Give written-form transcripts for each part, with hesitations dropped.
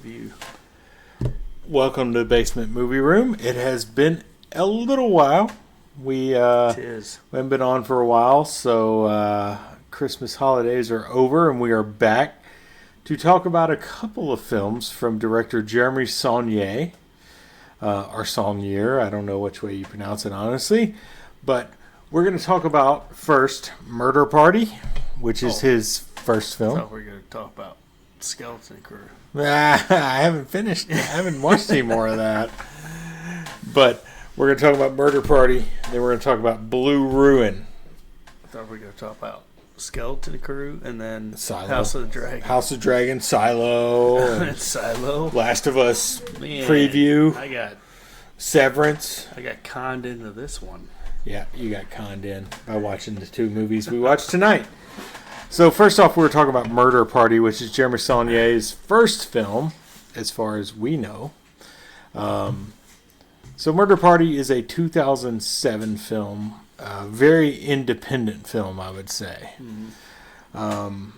review. Welcome to the Basement Movie Room. It has been a little while. We haven't been on for a while, so Christmas holidays are over, and we are back to talk about a couple of films from director Jeremy Saulnier, or Saulnier. I don't know which way you pronounce it, honestly, but we're going to talk about first Murder Party, which is his first film. I thought we were going to talk about Skeleton Crew. I haven't finished. I haven't watched any more of that. But we're going to talk about Murder Party. Then we're going to talk about Blue Ruin. I thought we were going to talk about Skeleton Crew and then Silo. House of the Dragon. House of Dragon, Silo. And Silo. Last of Us Man, preview. I got conned into this one. Yeah, you got conned in by watching the two movies we watched tonight. So first off, we were talking about Murder Party, which is Jeremy Saulnier's first film, as far as we know. So Murder Party is a 2007 film, very independent film, I would say. Mm-hmm.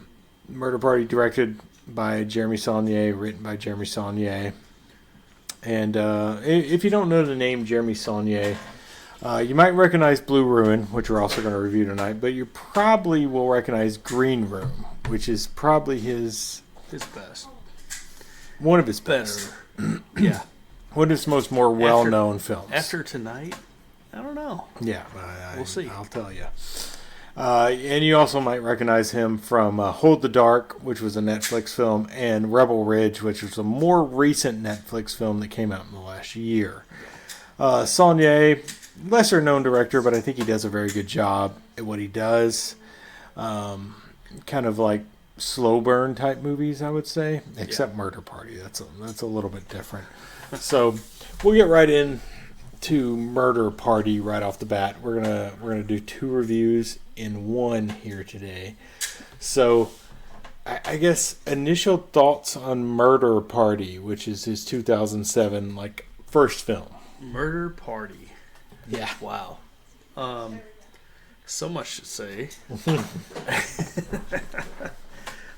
Murder Party directed by Jeremy Saulnier, written by Jeremy Saulnier. And if you don't know the name Jeremy Saulnier, you might recognize Blue Ruin, which we're also going to review tonight, but you probably will recognize Green Room, which is probably his best. One of his best. Yeah. One of his most more well-known films. After tonight, I don't know. Yeah. We'll see. I'll tell you. And you also might recognize him from Hold the Dark, which was a Netflix film, and Rebel Ridge, which was a more recent Netflix film that came out in the last year. Saulnier, lesser-known director, but I think he does a very good job at what he does. Kind of like slow burn type movies, I would say, except Murder Party. That's a little bit different. So we'll get right into Murder Party right off the bat. We're gonna do two reviews in one here today. So I guess initial thoughts on Murder Party, which is his 2007 first film. Murder Party. Yeah. Wow. So much to say.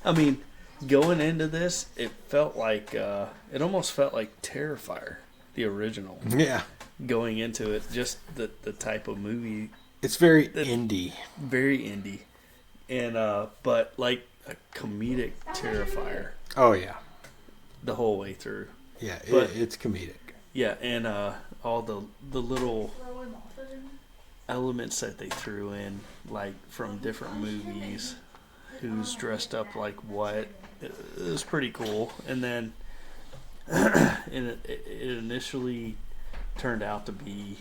I mean, going into this, it almost felt like Terrifier, the original. Yeah. Going into it, just the type of movie. It's very indie. Very indie. And, but like a comedic Terrifier. Oh, yeah. The whole way through. Yeah, but, it's comedic. Yeah, and all the little elements that they threw in, like from different movies, who's dressed up like what, it was pretty cool. And then it initially turned out to be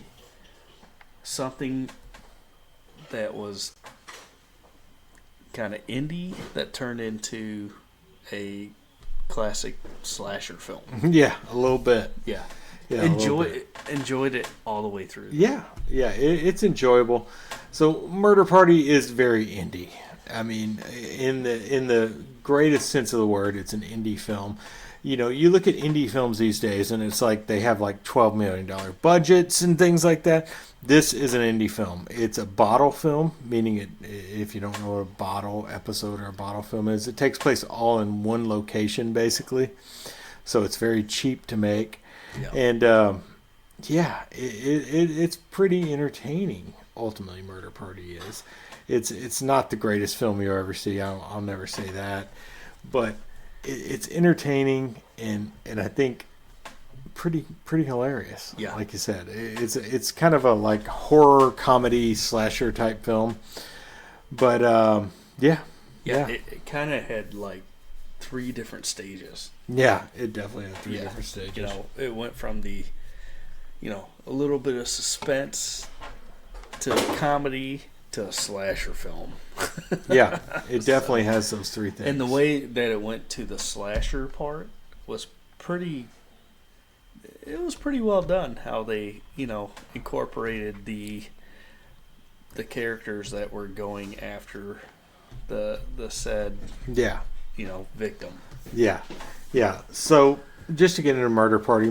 something that was kind of indie that turned into a classic slasher film. Yeah, a little bit. Yeah. Yeah, enjoyed it all the way through. Yeah, it's enjoyable. So Murder Party is very indie. I mean, in the greatest sense of the word, it's an indie film. You know, you look at indie films these days, and it's like they have $12 million budgets and things like that. This is an indie film. It's a bottle film, meaning if you don't know what a bottle episode or a bottle film is, it takes place all in one location, basically. So it's very cheap to make. Yeah. And, it's pretty entertaining, ultimately, Murder Party is. It's not the greatest film you'll ever see. I'll never say that. But it's entertaining and I think pretty hilarious. Yeah. Like you said. It's kind of a horror comedy slasher type film. But, yeah. It kind of had three different stages. Yeah, it definitely had three different stages. You know, it went from the, a little bit of suspense to comedy to a slasher film. Yeah, it definitely has those three things. And the way that it went to the slasher part was pretty well done. How they, incorporated the characters that were going after the said victim. Yeah. So just to get into Murder Party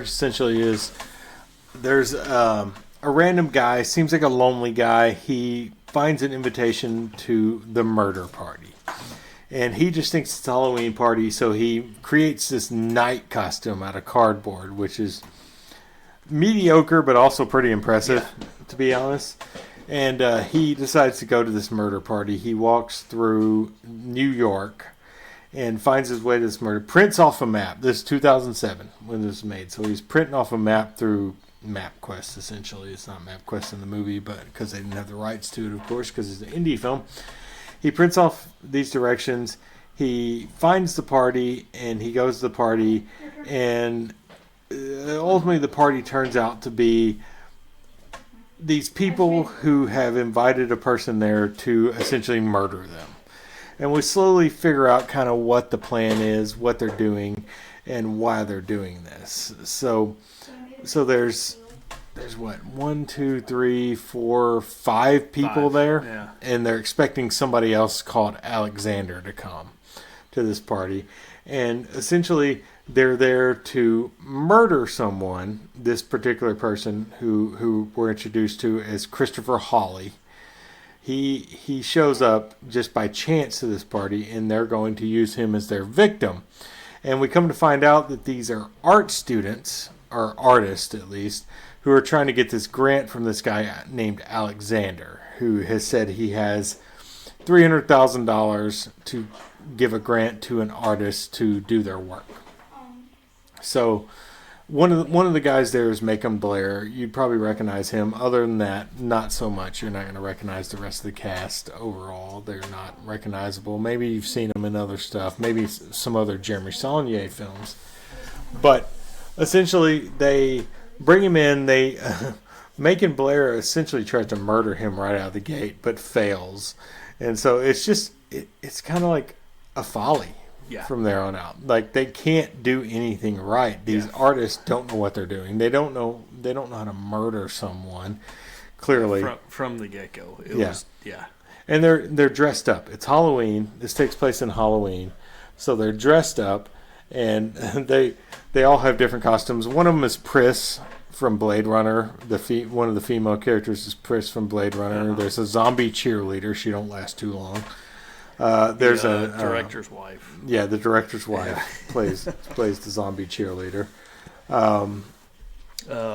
essentially is there's a random guy, seems like a lonely guy. He finds an invitation to the murder party. And he just thinks it's a Halloween party, so he creates this night costume out of cardboard, which is mediocre but also pretty impressive, to be honest. And he decides to go to this murder party. He walks through New York and finds his way to this murder. Prints off a map. This is 2007 when this was made. So he's printing off a map through MapQuest, essentially. It's not MapQuest in the movie, but because they didn't have the rights to it, of course, because it's an indie film. He prints off these directions. He finds the party, and he goes to the party, and ultimately the party turns out to be these people who have invited a person there to essentially murder them. And we slowly figure out kind of what the plan is, what they're doing, and why they're doing this. So there's what, 1, 2, 3, 4, 5 people there, and they're expecting somebody else called Alexander to come to this party, and essentially they're there to murder someone. This particular person who we're introduced to as Christopher Hawley. He shows up just by chance to this party, and they're going to use him as their victim. And we come to find out that these are art students, or artists at least, who are trying to get this grant from this guy named Alexander, who has said he has $300,000 to give a grant to an artist to do their work. So one of the guys there is Macon Blair. You'd probably recognize him. Other than that, not so much. You're not going to recognize the rest of the cast overall. They're not recognizable. Maybe you've seen them in other stuff. Maybe some other Jeremy Saulnier films. But essentially, they bring him in. Macon Blair essentially tries to murder him right out of the gate, but fails. And so it's kind of like a folly. Yeah. From there on out, like they can't do anything right. These artists don't know what they're doing. They don't know how to murder someone. Clearly, from the get go, it was. And they're dressed up. It's Halloween. This takes place in Halloween, so they're dressed up, and they all have different costumes. One of them is Pris from Blade Runner. One of the female characters is Pris from Blade Runner. There's a zombie cheerleader. She don't last too long. There's a director's wife. Yeah, the director's wife plays the zombie cheerleader.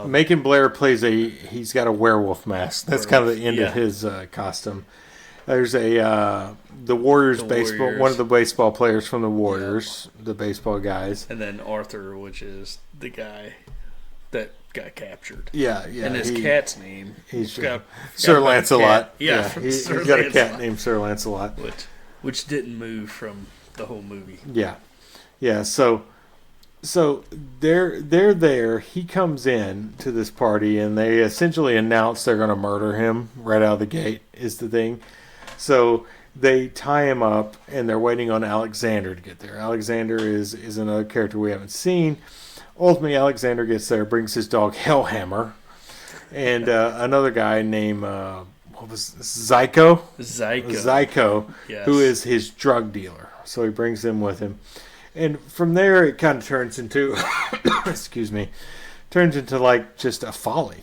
Macon Blair he's got a werewolf mask. That's kind of the end of his costume. There's the Warriors baseball. One of the baseball players from the Warriors, the baseball guys. And then Arthur, which is the guy that got captured. Yeah. And his cat's name. He's Sir Lancelot. He's got a cat named Sir Lancelot. Which didn't move from the whole movie. Yeah. So they're there. He comes in to this party, and they essentially announce they're going to murder him right out of the gate. Is the thing. So they tie him up, and they're waiting on Alexander to get there. Alexander is another character we haven't seen. Ultimately, Alexander gets there, brings his dog Hellhammer, and another guy named. What was this? Zyko, yes. Who is his drug dealer. So he brings him with him. And from there, it kind of turns into, like just a folly.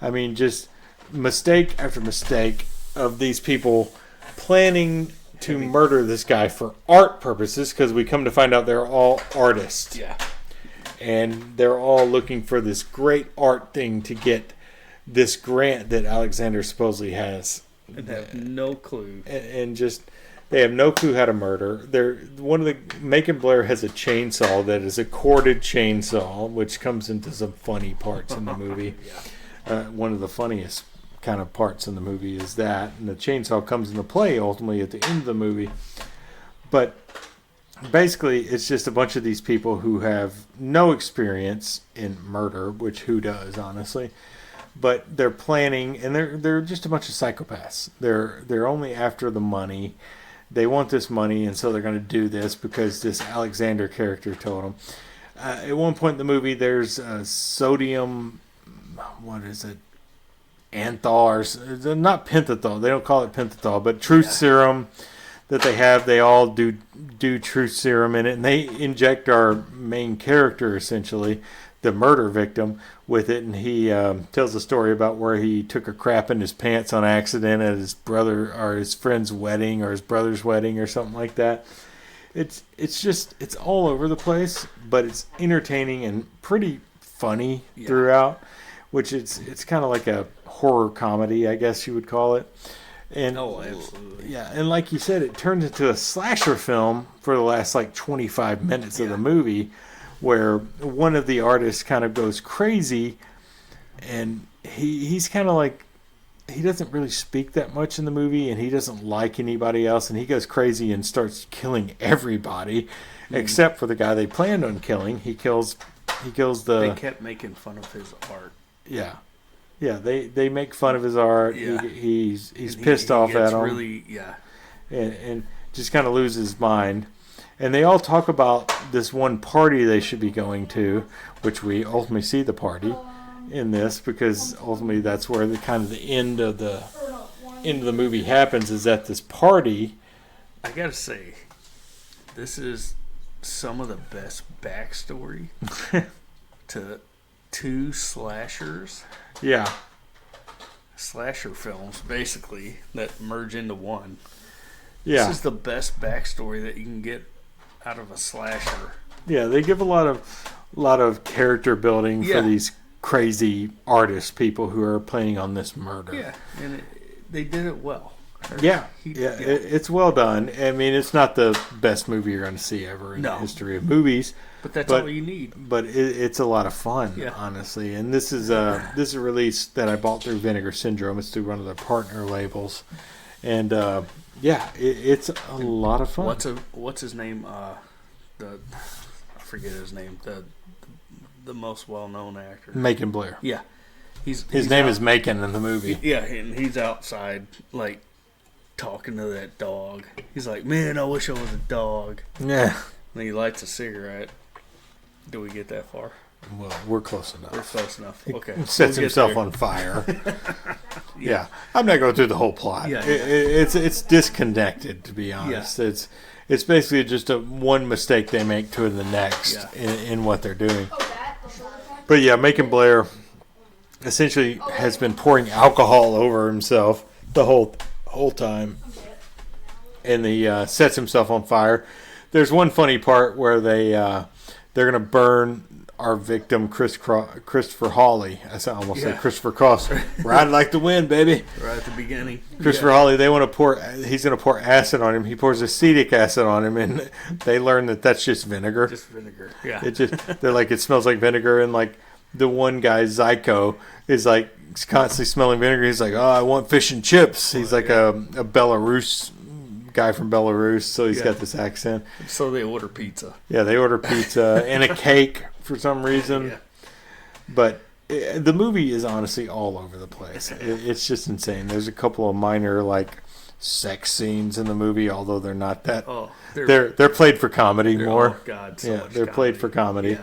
I mean, just mistake after mistake of these people planning to murder this guy for art purposes, because we come to find out they're all artists. Yeah. And they're all looking for this great art thing to get this grant that Alexander supposedly has. And have no clue. And just, they have no clue how to murder. Macon Blair has a chainsaw that is a corded chainsaw, which comes into some funny parts in the movie. One of the funniest kind of parts in the movie is that. And the chainsaw comes into play ultimately at the end of the movie. But basically, it's just a bunch of these people who have no experience in murder, which who does, honestly. But they're planning, and they're just a bunch of psychopaths. They're only after the money. They want this money, and so they're going to do this because this Alexander character told them. At one point in the movie, there's sodium, what is it? Anthol, or not pentothal. They don't call it pentothal, but truth serum that they have. They all do truth serum in it, and they inject our main character essentially, the murder victim, with it. And he tells a story about where he took a crap in his pants on accident at his brother or his friend's wedding or his brother's wedding or something like that. it's all over the place, but it's entertaining and pretty funny throughout, which it's kind of like a horror comedy, I guess you would call it. And absolutely. Yeah, and like you said, it turns into a slasher film for the last like 25 minutes of the movie, where one of the artists kind of goes crazy, and he's kind of like, he doesn't really speak that much in the movie, and he doesn't like anybody else, and he goes crazy and starts killing everybody except for the guy they planned on killing. He kills the... They kept making fun of his art. Yeah. Yeah, they make fun of his art. Yeah. He's pissed off at him. Really, and just kind of loses his mind. And they all talk about this one party they should be going to, which we ultimately see the party in this, because ultimately that's where the kind of the end of the movie happens, is at this party. I gotta say, this is some of the best backstory to two slashers. Yeah. Slasher films, basically, that merge into one. Yeah. This is the best backstory that you can get out of a slasher. Yeah, they give a lot of character building for these crazy artist people who are planning on this murder. Yeah, and they did it well. It's well done. I mean, it's not the best movie you're going to see ever in the history of movies, but that's all you need. But it's a lot of fun, honestly. And this is a release that I bought through Vinegar Syndrome. It's through one of their partner labels, and it's a lot of fun. What's his name? I forget his name. The most well-known actor, Macon Blair. Yeah, his name is Macon in the movie. Yeah, and he's outside like talking to that dog. He's like, "Man, I wish I was a dog." Yeah. And he lights a cigarette. Do we get that far? Well, we're close enough. We're close enough. Okay. He sets himself on fire. Yeah. I'm not going through the whole plot. Yeah. It's disconnected, to be honest. Yeah. It's basically just one mistake they make to the next in what they're doing. But yeah, Macon Blair essentially has been pouring alcohol over himself the whole time, and he sets himself on fire. There's one funny part where they're gonna burn our victim, Christopher Hawley. I almost said Christopher Cross. Ride like the wind, baby. Right at the beginning. Christopher Hawley. He's gonna pour acid on him. He pours acetic acid on him, and they learn that that's just vinegar. Just vinegar. Yeah. They're like, it smells like vinegar, and like the one guy, Zyko, is like constantly smelling vinegar. He's like, "Oh, I want fish and chips." He's like a Belarus guy from Belarus, so he's got this accent. So they order pizza. Yeah, they order pizza and a cake for some reason. Yeah. But the movie is honestly all over the place. It's just insane. There's a couple of minor like sex scenes in the movie, although they're not that. Oh, they're played for comedy more. Oh God, they're played for comedy.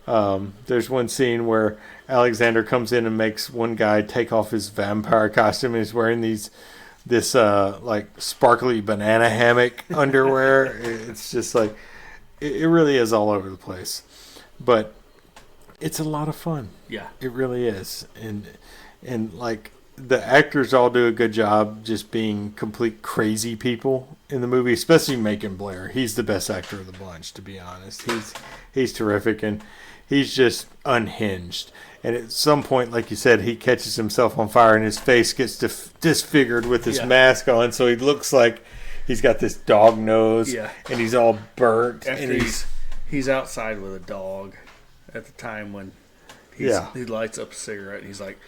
Yeah. There's one scene where Alexander comes in and makes one guy take off his vampire costume, and he's wearing this like sparkly banana hammock underwear. It's just like, it really is all over the place, but it's a lot of fun. Yeah, it really is. And like, the actors all do a good job just being complete crazy people in the movie, especially Macon Blair. He's the best actor of the bunch, to be honest. He's terrific, and he's just unhinged. And at some point, like you said, he catches himself on fire and his face gets disfigured with his mask on. So he looks like he's got this dog nose and he's all burnt. After and he's outside with a dog at the time when he lights up a cigarette and he's like,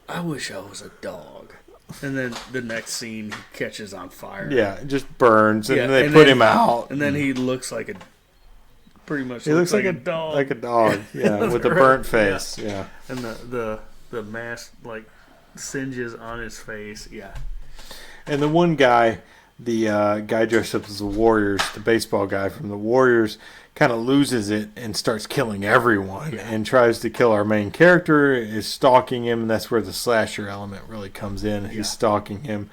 "I wish I was a dog." And then the next scene, he catches on fire. Yeah, it just burns, and then they put him out. And then he looks like pretty much he looks like a dog. Like a dog, yeah, with a burnt face, yeah. And the mask like singes on his face, yeah. And the one guy, the guy dressed up as the Warriors, the baseball guy from the Warriors, kind of loses it and starts killing everyone and tries to kill our main character, is stalking him, and that's where the slasher element really comes in. He's stalking him,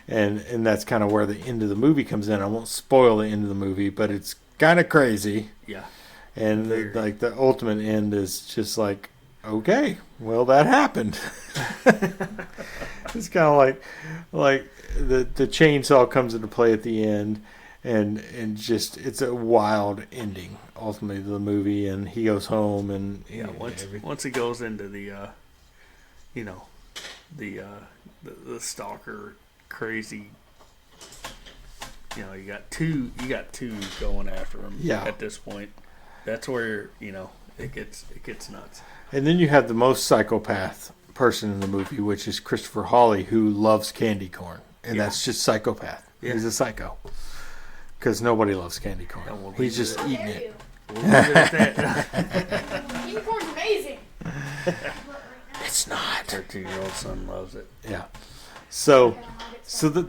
and that's kind of where the end of the movie comes in. I won't spoil the end of the movie, but it's kind of crazy. Yeah. And the ultimate end is just like, okay, well, that happened. It's kind of like the chainsaw comes into play at the end, and just it's a wild ending ultimately to the movie, and he goes home and once he goes into the the stalker crazy, you got two going after him at this point. That's where it gets nuts. And then you have the most psychopath person in the movie, which is Christopher Hawley, who loves candy corn, and that's just psychopath. He's a psycho because nobody loves candy corn. He's just eating it. We'll leave it at that. Candy corn's amazing. It's not. 13-year-old son loves it. Yeah. So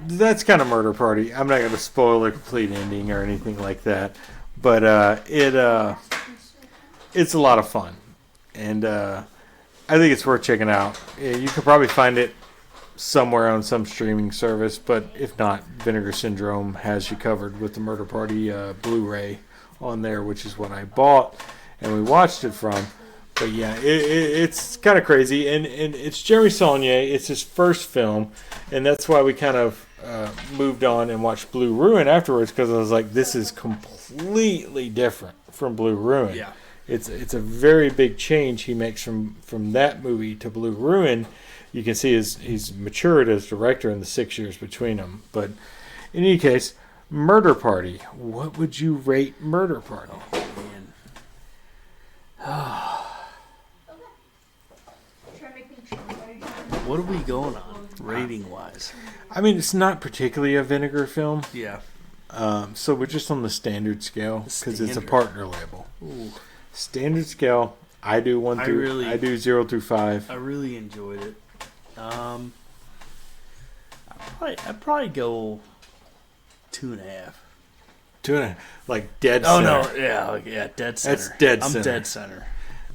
that's kind of Murder Party. I'm not going to spoil the complete ending or anything like that, but it's a lot of fun, and I think it's worth checking out. You could probably find it somewhere on some streaming service, but if not, Vinegar Syndrome has you covered with the Murder Party Blu-ray on there, which is what I bought and we watched it from. But yeah, it's kind of crazy, and it's Jeremy Saulnier. It's his first film, and that's why we kind of moved on and watched Blue Ruin afterwards, because I was like, this is completely different from Blue Ruin. Yeah, it's a very big change he makes from that movie to Blue Ruin. You can see he's matured as director in the 6 years between them. But in any case, Murder Party. What would you rate Murder Party? What are we going on, rating-wise? I mean, it's not particularly a vinegar film. Yeah. So we're just on the standard scale because it's a partner label. Ooh. Standard scale. I do 0 through 5. I really enjoyed it. I'd probably go 2.5. 2.5, like dead center. Oh no, yeah, dead center. That's dead center. I'm dead center.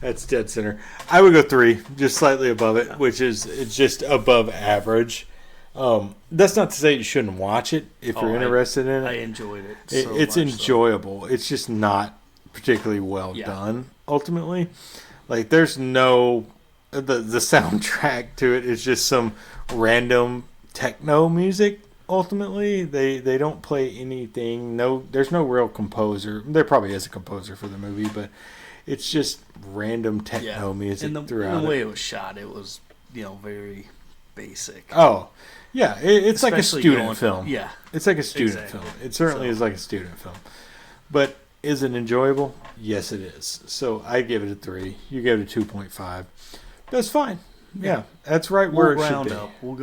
That's dead center. I would go 3, just slightly above it, which is it's just above average. That's not to say you shouldn't watch it if you're interested in it. I enjoyed it. It's enjoyable. It's just not particularly well done. Ultimately, like there's no the soundtrack to it is just some random techno music. Ultimately, they don't play anything. There's no real composer. There probably is a composer for the movie, but it's just random techno music throughout. And the way it was shot, it was very basic. Oh, yeah, it's like a student film. Yeah, it's like a student film. It certainly is like a student film. But is it enjoyable? Yes, it is. So I give it a 3. You gave it a 2.5. That's fine. Yeah, that's right where it should be. We'll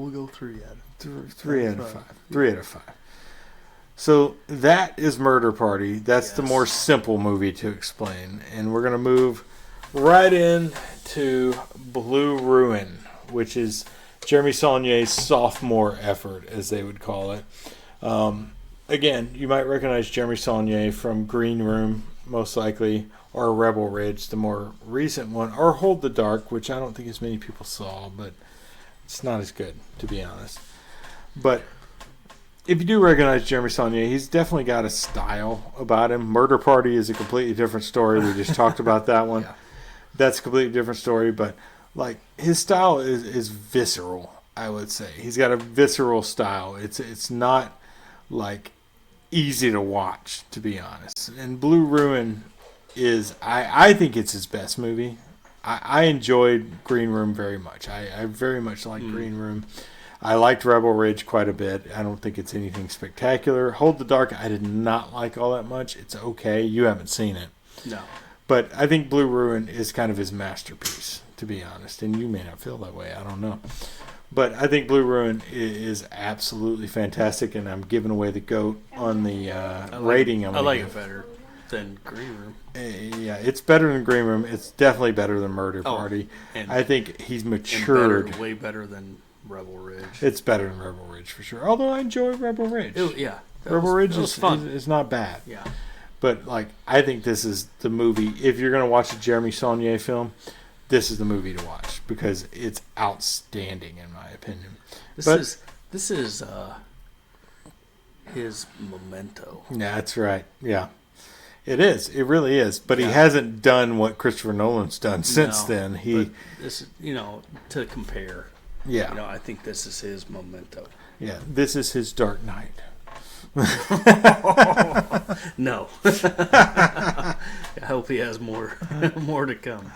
go 3 out of 3 out of 5. 3 out of 5. So that is Murder Party. That's the more simple movie to explain. And we're going to move right into Blue Ruin, which is Jeremy Saulnier's sophomore effort, as they would call it. Again, you might recognize Jeremy Saulnier from Green Room, most likely, or Rebel Ridge, the more recent one, or Hold the Dark, which I don't think as many people saw, but it's not as good, to be honest. But if you do recognize Jeremy Saulnier, he's definitely got a style about him. Murder Party is a completely different story. We just talked about that one. Yeah. That's a completely different story, but like his style is visceral, I would say. He's got a visceral style. It's not like easy to watch, to be honest. And Blue Ruin is I think it's his best movie. I enjoyed Green Room very much. I very much like Green Room. I liked Rebel Ridge quite a bit. I don't think it's anything spectacular. Hold the Dark, I did not like all that much. It's okay. You haven't seen it. No. But I think Blue Ruin is kind of his masterpiece, to be honest. And you may not feel that way. I don't know. But I think Blue Ruin is absolutely fantastic, and I'm giving away the GOAT on the rating. I like it better than Green Room. Yeah, it's better than Green Room. It's definitely better than Murder Party. I think he's matured. Way better than Rebel Ridge. It's better than Rebel Ridge for sure. Although I enjoy Rebel Ridge. Rebel Ridge is fun. Is not bad. Yeah. But like, I think this is the movie. If you're going to watch a Jeremy Saulnier film, this is the movie to watch because it's outstanding in my opinion. This is his Memento. Yeah, that's right. Yeah. It is. It really is. But he hasn't done what Christopher Nolan's done since then. This is, to compare. Yeah. I think this is his Memento. Yeah. This is his Dark Knight. No. I hope he has more to come.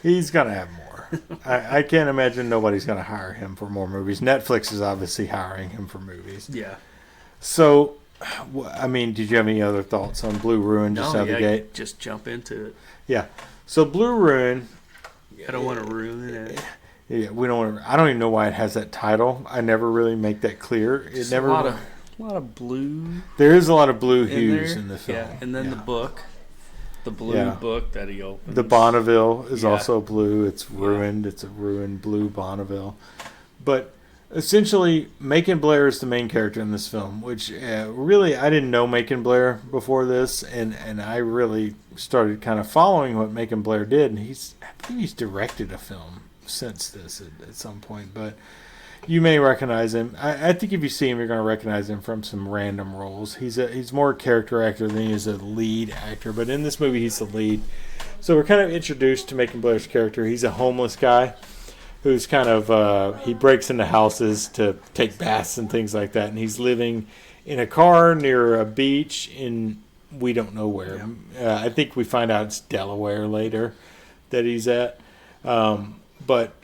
He's going to have more. I can't imagine nobody's going to hire him for more movies. Netflix is obviously hiring him for movies. Yeah. So, I mean, did you have any other thoughts on Blue Ruin just out the gate? Just jump into it. Yeah. So Blue Ruin. I don't want to ruin it. Yeah, we don't want to. I don't even know why it has that title. I never really make that clear. It never. A lot of blue. There is a lot of blue hues in the film. Yeah, and then the book, the blue book that he opens. The Bonneville is also blue. It's ruined. It's a ruined blue Bonneville. But essentially, Macon Blair is the main character in this film, which really I didn't know Macon Blair before this, and I really started kind of following what Macon Blair did, and I think he's directed a film since this at some point, but you may recognize him. I think if you see him, you're going to recognize him from some random roles. He's more a character actor than he is a lead actor, but in this movie, he's the lead. So we're kind of introduced to Macon Blair's character. He's a homeless guy who's kind of, he breaks into houses to take baths and things like that, and he's living in a car near a beach in, we don't know where. Yeah. I think we find out it's Delaware later that he's at. But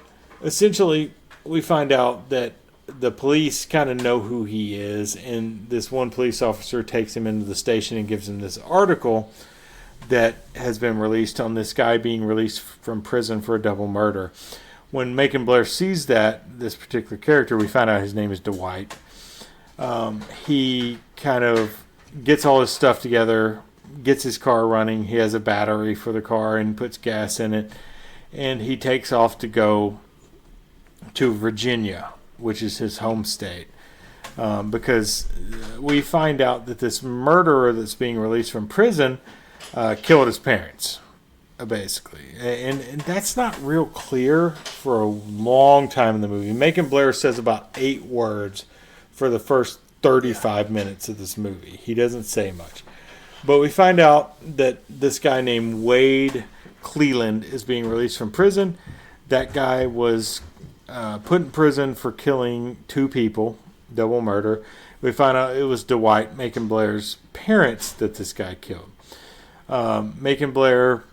essentially, we find out that the police kind of know who he is, and this one police officer takes him into the station and gives him this article that has been released on this guy being released from prison for a double murder. When Macon Blair sees this particular character, we find out his name is Dwight. He kind of gets all his stuff together, gets his car running. He has a battery for the car and puts gas in it. And he takes off to go to Virginia, which is his home state. Because we find out that this murderer that's being released from prison killed his parents, basically. And that's not real clear for a long time in the movie. Macon Blair says about 8 words for the first 35 minutes of this movie. He doesn't say much. But we find out that this guy named Wade Cleland is being released from prison. That guy was put in prison for killing 2 people, double murder. We find out it was Dwight, Macon Blair's parents, that this guy killed. Macon Blair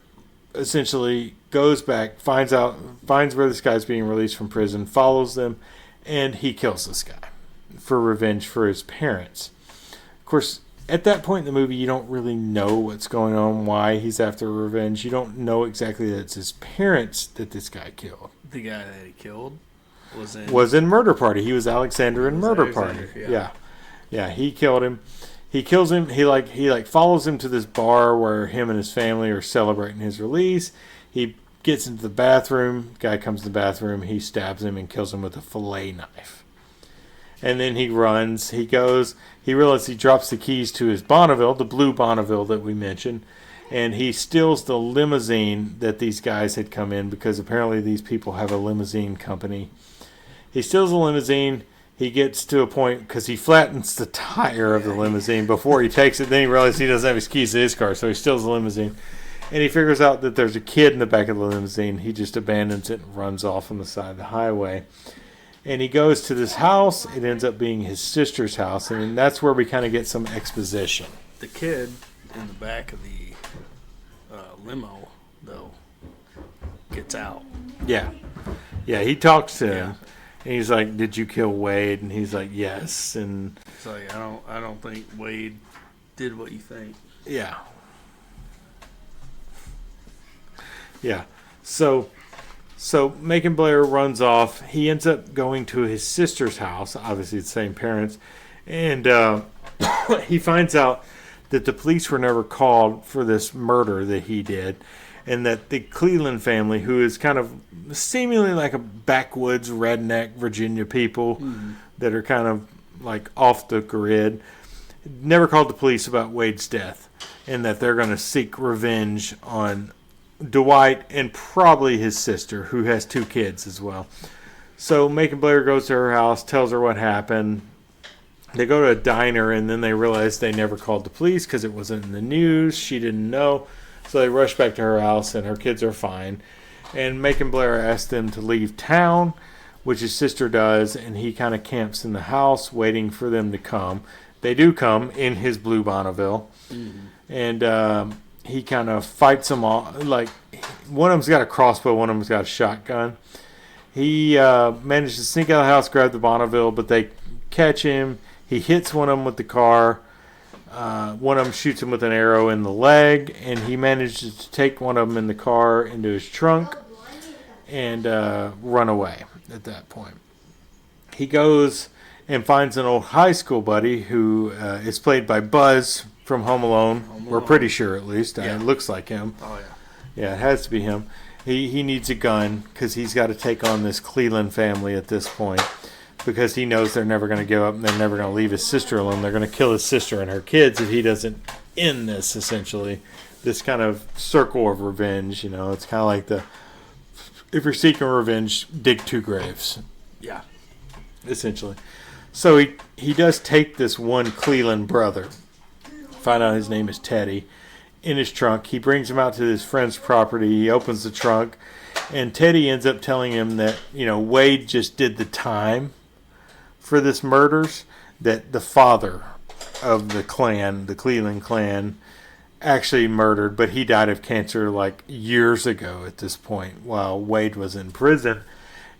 essentially goes back, finds where this guy's being released from prison, follows them, and he kills this guy for revenge for his parents. Of course, at that point in the movie, you don't really know what's going on, why he's after revenge. You don't know exactly that it's his parents that this guy killed. The guy that he killed was in Murder Party. He was Alexander in Murder Party. Yeah. He killed him. He kills him. He follows him to this bar where him and his family are celebrating his release. He gets into the bathroom. Guy comes to the bathroom. He stabs him and kills him with a fillet knife. And then he runs. He goes. He realizes he drops the keys to his Bonneville, the blue Bonneville that we mentioned, and he steals the limousine that these guys had come in, because apparently these people have a limousine company. He steals the limousine. He gets to a point because he flattens the tire of the limousine before he takes it. Then he realizes he doesn't have his keys to his car, so he steals the limousine. And he figures out that there's a kid in the back of the limousine. He just abandons it and runs off on the side of the highway. And he goes to this house. It ends up being his sister's house, and that's where we kind of get some exposition. The kid in the back of the limo, though, gets out. Yeah, he talks to him, and he's like, "Did you kill Wade?" And he's like, "Yes." And it's like, I don't think Wade did what you think. Yeah. So Macon Blair runs off. He ends up going to his sister's house, obviously the same parents, and he finds out that the police were never called for this murder that he did, and that the Cleland family, who is kind of seemingly like a backwoods redneck Virginia people that are kind of like off the grid, never called the police about Wade's death, and that they're going to seek revenge on Dwight and probably his sister, who has 2 kids as well. So Macon Blair goes to her house, tells her what happened. They go to a diner, and then they realize they never called the police because it wasn't in the news. She didn't know. So they rush back to her house, and her kids are fine. And Macon Blair asks them to leave town, which his sister does, and he kind of camps in the house waiting for them to come. they do come in his blue Bonneville. Mm-hmm. And he kind of fights them all. Like, one of them's got a crossbow, one of them's got a shotgun. He managed to sneak out of the house, grab the Bonneville, but they catch him. He hits one of them with the car. One of them shoots him with an arrow in the leg, and he manages to take one of them in the car into his trunk and run away at that point. He goes and finds an old high school buddy who is played by Buzz from Home Alone. We're pretty sure, at least. Yeah. It looks like him. Oh, yeah. Yeah, it has to be him. He needs a gun because he's got to take on this Cleland family at this point, because he knows they're never going to give up and they're never going to leave his sister alone. They're going to kill his sister and her kids if he doesn't end this, essentially. This kind of circle of revenge, you know. It's kind of like if you're seeking revenge, dig 2 graves. Yeah. Essentially. So he does take this one Cleland brother, find out his name is Teddy, in his trunk. He brings him out to his friend's property. He opens the trunk, and Teddy ends up telling him that, you know, Wade just did the time for this murders, that the father of the clan, the Cleland clan, actually murdered, but he died of cancer like years ago at this point while Wade was in prison.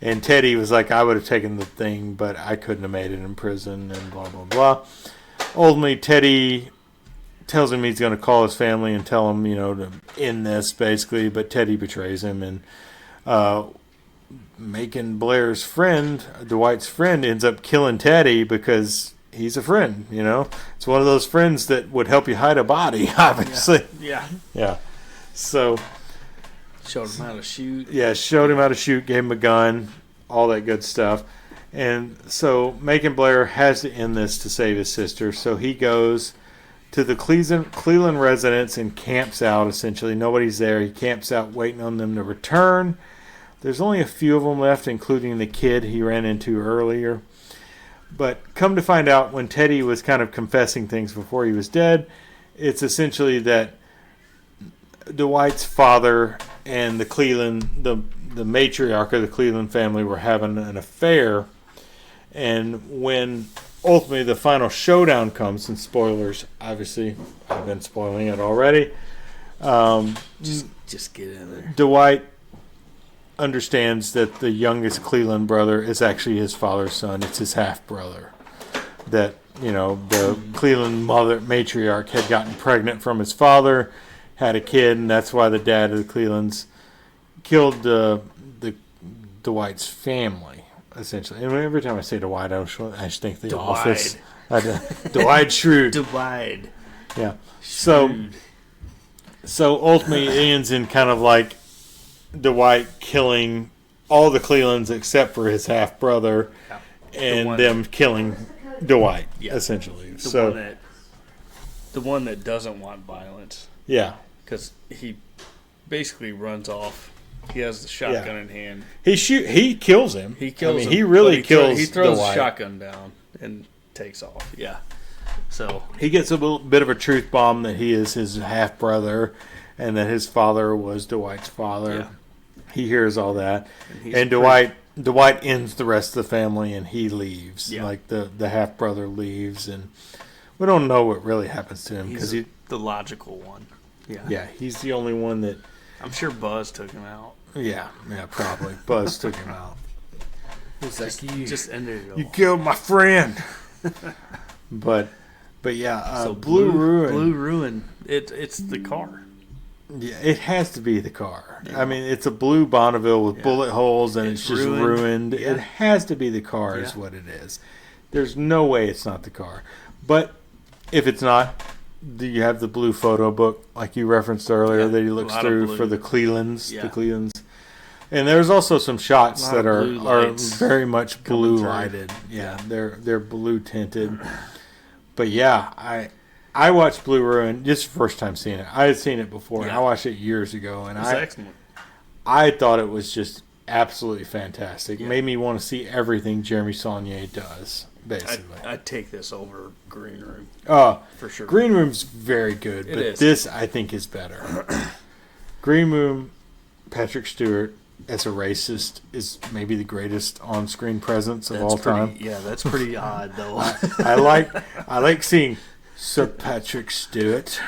And Teddy was like, I would have taken the thing, but I couldn't have made it in prison, and blah, blah, blah. Ultimately, Teddy tells him he's going to call his family and tell him, you know, to end this, basically, but Teddy betrays him, and Macon Blair's friend, Dwight's friend, ends up killing Teddy because he's a friend, you know. It's one of those friends that would help you hide a body, obviously. Yeah. So showed him how to shoot. Yeah, showed him how to shoot, gave him a gun, all that good stuff. And so Macon Blair has to end this to save his sister. So he goes to the Cleveland residence and camps out, essentially. Nobody's there. He camps out waiting on them to return. There's only a few of them left, including the kid he ran into earlier. But come to find out, when Teddy was kind of confessing things before he was dead, it's essentially that Dwight's father and the matriarch of the Cleveland family were having an affair. And when ultimately the final showdown comes, and spoilers, obviously, I've been spoiling it already. Just get in there. Dwight understands that the youngest Cleland brother is actually his father's son. It's his half brother. That, you know, the Cleland mother matriarch had gotten pregnant from his father, had a kid, and that's why the dad of the Clelands killed the Dwight's family, essentially. And every time I say Dwight, I just think The Office. Dwight Schrute. Dwight. Yeah. So ultimately it ends in kind of like Dwight killing all the Clelands except for his half brother, and them killing Dwight, essentially. The one that doesn't want violence. Yeah. Because he basically runs off. He has the shotgun in hand. He kills him. He kills him. He really kills He throws Dwight. the shotgun down and takes off. Yeah. So he gets a bit of a truth bomb that he is his half brother, and that his father was Dwight's father. Yeah. He hears all that, and Dwight ends the rest of the family, and he leaves. Yeah. Like the half brother leaves, and we don't know what really happens to him because he's the logical one. Yeah. Yeah, he's the only one that. I'm sure Buzz took him out. Yeah, probably. Buzz took him out. He's like, you just ended it all. You killed my friend. But yeah, so Blue Ruin. Blue Ruin. It's the car. Yeah, it has to be the car. Yeah. I mean, it's a blue Bonneville with bullet holes, and it's just ruined. Yeah. It has to be the car, is what it is. There's no way it's not the car. But if it's not, you have the blue photo book, like you referenced earlier, that he looks through for the Clelands. Yeah. The Clelands. And there's also some shots that are very much blue lighted. Yeah, they're blue tinted. But yeah, I watched Blue Ruin just the first time seeing it. I had seen it before, and I watched it years ago, and excellent. I thought it was just absolutely fantastic. It made me want to see everything Jeremy Saulnier does, basically. I'd take this over Green Room. For sure. Green Room's very good, but this I think is better. Green Room, Patrick Stewart, as a racist is maybe the greatest on-screen presence of all time. Yeah, that's pretty odd, though. I like seeing Sir Patrick Stewart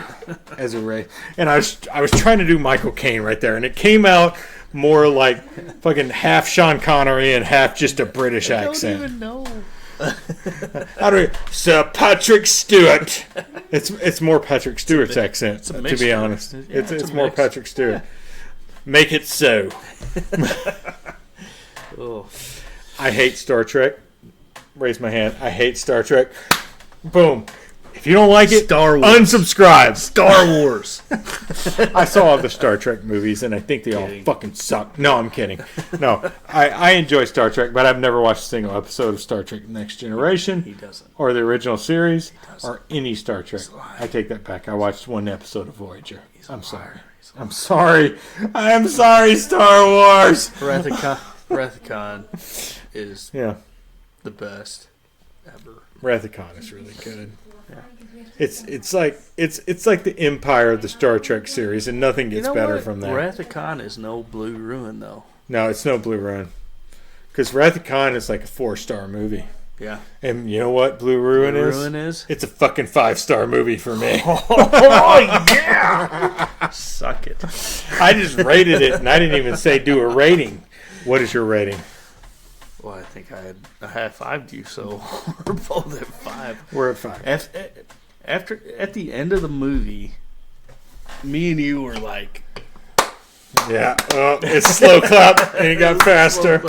as a race, and I was trying to do Michael Caine right there, and it came out more like fucking half Sean Connery and half just a British accent. I don't even know. Sir Patrick Stewart. It's more Patrick Stewart's accent, to be honest. Yeah, it's more Patrick Stewart. Make it so. Oh. I hate Star Trek. Raise my hand. I hate Star Trek. Boom. If you don't like it, Star Wars. Unsubscribe. Star Wars. I saw all the Star Trek movies, and I think they all fucking suck. No, I'm kidding. No, I enjoy Star Trek, but I've never watched a single episode of Star Trek Next Generation. He doesn't. Or the original series, or any Star Trek. I take that back. I watched one episode of Voyager. I'm sorry. I'm sorry. I'm sorry, Star Wars. Wrathicon is the best ever. Wrathicon is really good. Yeah. It's like the Empire of the Star Trek series, and nothing gets better from that. Wrathicon is no Blue Ruin, though. No, it's no Blue Ruin, because Wrathicon is like a 4-star movie. Yeah. And you know what Blue Ruin is? Ruin is? It's a fucking 5-star movie for me. Oh, yeah! Suck it. I just rated it, and I didn't even say do a rating. What is your rating? Well, I think I high-fived you, so we're both at 5. We're at 5. At the end of the movie, me and you were like... Yeah, it's slow clap, and it got faster.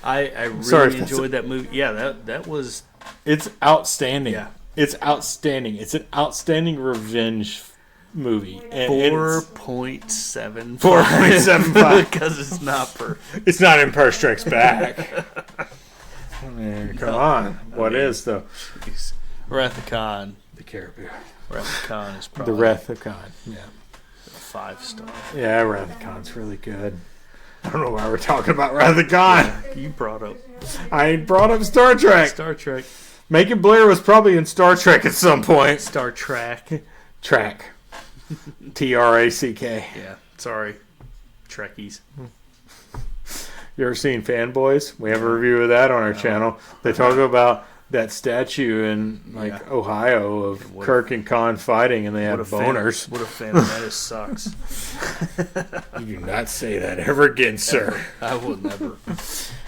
I really enjoyed that movie. Yeah, that was... It's outstanding. Yeah. It's outstanding. It's an outstanding revenge movie. 4.75. 4.75. Because it's not perfect. It's not Empire Strikes Back. Man, come on. What is, though? Wrathicon. The Caribou. Wrathicon is probably... The Wrathicon, yeah. 5-star. Yeah, Wrathicon's really good. I don't know why we're talking about Wrathicon. You brought up... I brought up Star Trek. Star Trek. Macon Blair was probably in Star Trek at some point. Star Trek. Track. Track. Yeah, sorry. Trekkies. You ever seen Fanboys? We have a review of that on our channel. They talk about that statue in Ohio of Kirk and Khan fighting, and they have boners. What a Phantom Menace sucks. You do not say that ever again, sir. I will never.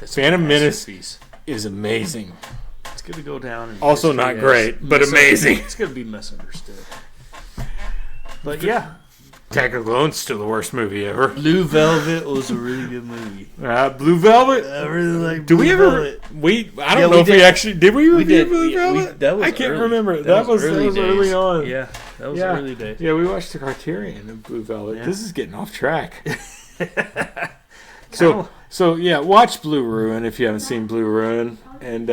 Phantom Menace is amazing. It's going to go down. In also not great, but amazing. It's going to be misunderstood. But yeah. Attack of the Clones still the worst movie ever. Blue Velvet was a really good movie. Blue Velvet? I really like Blue Velvet. I don't know if we actually... Did we review Blue Velvet? I can't remember. That was early on. Yeah, that was early days. Yeah, we watched the Criterion of Blue Velvet. Yeah. This is getting off track. So watch Blue Ruin if you haven't seen Blue Ruin. And,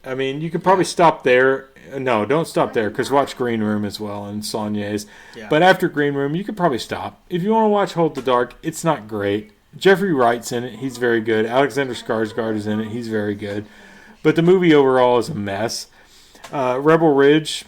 I mean, you could probably stop there. No, don't stop there, because watch Green Room as well and Saulnier's. Yeah. But after Green Room, you could probably stop. If you want to watch Hold the Dark, it's not great. Jeffrey Wright's in it. He's very good. Alexander Skarsgård is in it. He's very good. But the movie overall is a mess. Rebel Ridge,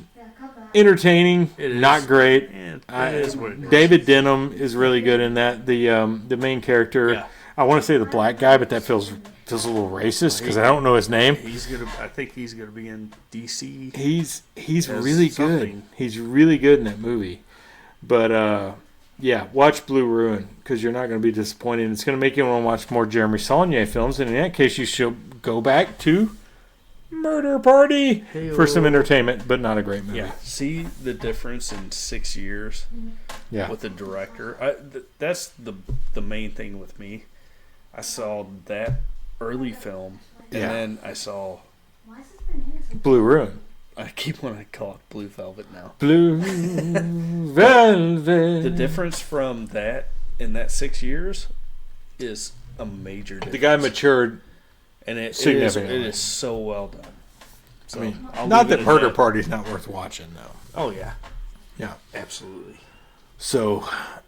entertaining, not great. Yeah, it is what it is. David Denham is really good in that. The main character, I want to say the black guy, but that feels a little racist because I don't know his name. I think he's gonna be in DC. He's really good. He's really good in that movie. But watch Blue Ruin because you're not going to be disappointed. It's going to make you want to watch more Jeremy Saulnier films, and in that case, you should go back to Murder Party for some entertainment, but not a great movie. Yeah, see the difference in 6 years. Yeah, with the director. That's the main thing with me. I saw that early film, and then I saw Blue Ruin. I keep wanting to call it Blue Velvet now. Blue Velvet. The difference from that in that 6 years is a major difference. The guy matured, and it is so well done. So, I mean, not that Murder Party's not worth watching, though. Oh yeah, absolutely. So,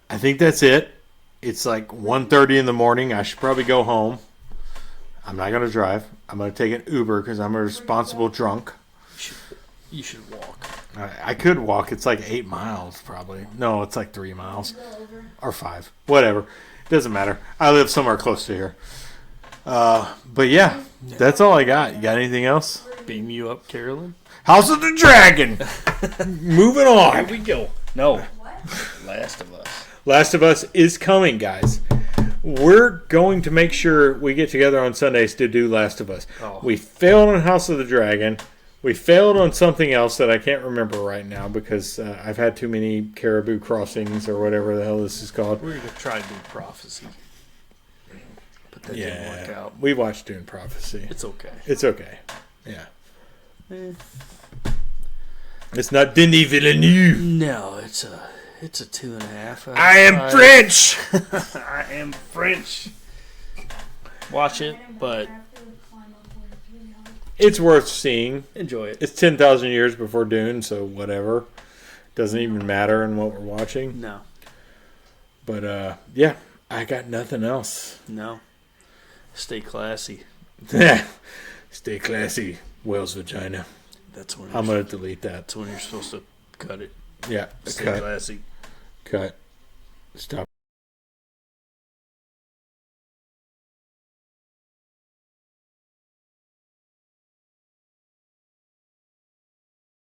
I think that's it. It's like 1:30 in the morning. I should probably go home. I'm not going to drive. I'm going to take an Uber because I'm a responsible drunk. You should walk. I could walk. It's like 8 miles probably. No, it's like 3 miles. Or 5. Whatever. Doesn't matter. I live somewhere close to here. But yeah, that's all I got. You got anything else? Beam you up, Carolyn. House of the Dragon. Moving on. Here we go. No. Last of Us. Last of Us is coming, guys. We're going to make sure we get together on Sundays to do Last of Us. Oh. We failed on House of the Dragon. We failed on something else that I can't remember right now because I've had too many Caribou Crossings or whatever the hell this is called. We're going to try to do Prophecy. But that didn't work out. We watched Dune Prophecy. It's okay. It's okay. Yeah. It's not Denis Villeneuve. No, it's a 2.5. I am French. I am French. Watch it, but it's worth seeing. Enjoy it. It's 10,000 years before Dune, so whatever. Doesn't even matter in what we're watching. No. But, yeah, I got nothing else. No. Stay classy. Stay classy, whale's vagina. That's when I'm going to delete that. That's when you're supposed to cut it. Yeah. Stay Cut. classy. Cut. Stop.